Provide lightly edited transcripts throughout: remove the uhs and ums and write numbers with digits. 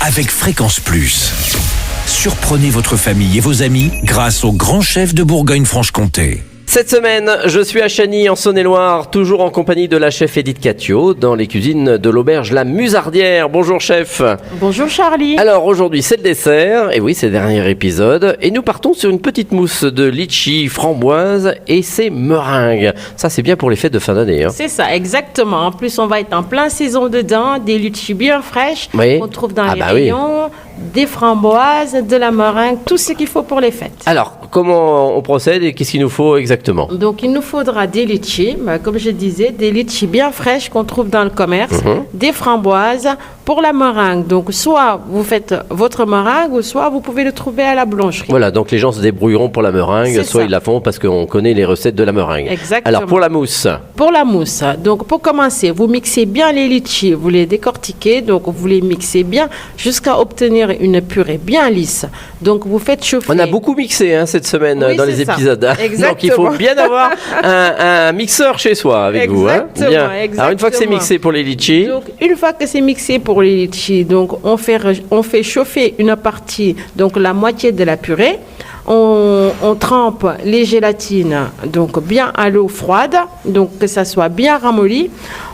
avec Fréquence Plus. Surprenez votre famille et vos amis grâce au grand chef de Bourgogne-Franche-Comté. Cette semaine, je suis à Chagny, en Saône-et-Loire, toujours en compagnie de la chef Edith Catio, dans les cuisines de l'auberge La Musardière. Bonjour chef. Bonjour Charlie. Alors aujourd'hui, c'est le dessert, et oui, c'est le dernier épisode, et nous partons sur une petite mousse de litchi, framboise et ses meringues. Ça, c'est bien pour les fêtes de fin d'année. C'est ça, exactement. En plus, on va être en plein saison dedans, des litchis bien fraîches qu'on trouve dans les rayons, des framboises, de la meringue, tout ce qu'il faut pour les fêtes. Alors, comment on procède et qu'est-ce qu'il nous faut exactement? Donc, il nous faudra des litchis, comme je disais, des litchis bien fraîches qu'on trouve dans le commerce, des framboises pour la meringue. Donc, soit vous faites votre meringue, ou soit vous pouvez le trouver à la boulangerie. Voilà, donc les gens se débrouilleront pour la meringue, soit ils la font parce qu'on connaît les recettes de la meringue. Exactement. Alors, pour la mousse? Pour la mousse, donc pour commencer, vous mixez bien les litchis, vous les décortiquez, donc vous les mixez bien jusqu'à obtenir une purée bien lisse. Donc, vous faites chauffer. On a beaucoup mixé cette semaine dans les épisodes. Donc, il faut bien avoir un mixeur chez soi avec vous. Bien. Alors, une fois que c'est mixé pour les litchis. Donc, une fois que c'est mixé pour les litchis, donc on fait chauffer une partie, donc la moitié de la purée. On trempe les gélatines donc bien à l'eau froide, donc que ça soit bien ramolli.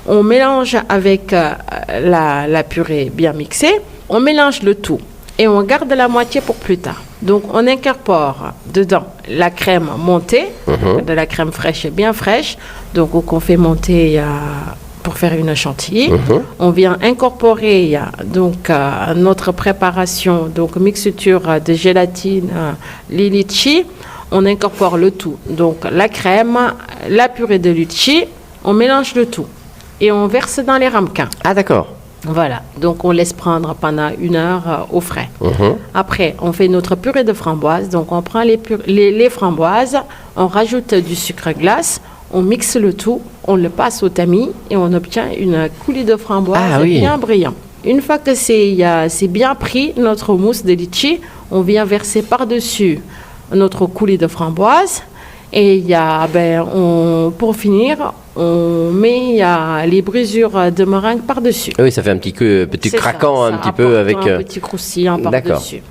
On mélange avec la purée bien mixée. On mélange le tout et on garde la moitié pour plus tard. Donc on incorpore dedans la crème montée, de la crème fraîche et bien fraîche, donc qu'on fait monter pour faire une chantilly. On vient incorporer donc notre préparation, donc mixture de gélatine, les litchis. On incorpore le tout, donc la crème, la purée de litchi, on mélange le tout et on verse dans les ramequins. Ah d'accord. Voilà, donc on laisse prendre pendant 1 heure au frais. Après, on fait notre purée de framboises. Donc on prend les framboises, on rajoute du sucre glace, on mixe le tout, on le passe au tamis et on obtient une coulis de framboises bien brillant. Une fois que c'est bien pris, notre mousse de litchi, on vient verser par-dessus notre coulis de framboises. Et pour finir, on met les brisures de meringue par-dessus. Oui, ça fait un petit craquant un petit peu avec un petit croustillant par-dessus.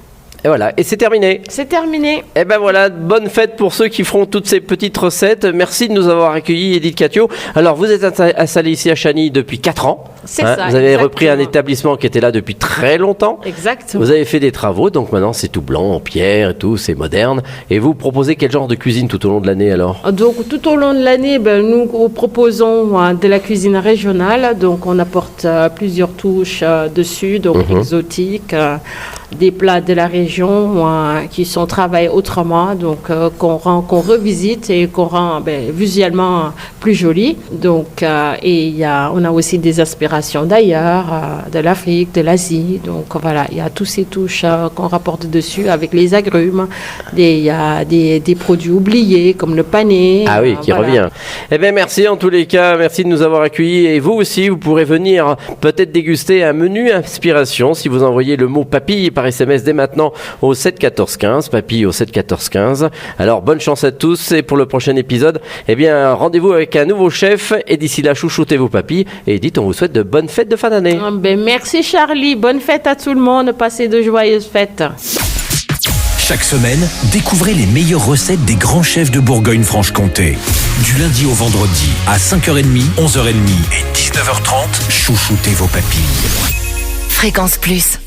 Et voilà, et c'est terminé. C'est terminé. Et ben voilà, bonne fête pour ceux qui feront toutes ces petites recettes. Merci de nous avoir accueillis, Edith Catio. Alors, vous êtes installée ici à Chagny depuis 4 ans. C'est ça. Vous avez repris un établissement qui était là depuis très longtemps. Exactement. Vous avez fait des travaux, donc maintenant c'est tout blanc, en pierre et tout, c'est moderne. Et vous proposez quel genre de cuisine tout au long de l'année alors? Donc, tout au long de l'année, nous proposons de la cuisine régionale. Donc, on apporte plusieurs touches dessus, donc exotiques. Des plats de la région qui sont travaillés autrement, donc qu'on revisite et qu'on rend visuellement plus joli. Donc, on a aussi des inspirations d'ailleurs, de l'Afrique, de l'Asie. Donc voilà, il y a tous ces touches qu'on rapporte dessus avec les agrumes. Il y a des produits oubliés comme le pané. Ah oui, qui revient. Eh bien merci en tous les cas, merci de nous avoir accueillis. Et vous aussi, vous pourrez venir peut-être déguster un menu inspiration si vous envoyez le mot papille par SMS dès maintenant au 7 14 15, papille au 7 14 15. Alors bonne chance à tous et pour le prochain épisode, rendez-vous avec un nouveau chef et d'ici là chouchoutez vos papilles et dites on vous souhaite de bonnes fêtes de fin d'année. Merci Charlie, bonne fête à tout le monde, passez de joyeuses fêtes. Chaque semaine, découvrez les meilleures recettes des grands chefs de Bourgogne-Franche-Comté. Du lundi au vendredi à 5h30, 11h30 et 19h30, chouchoutez vos papilles. Fréquence Plus.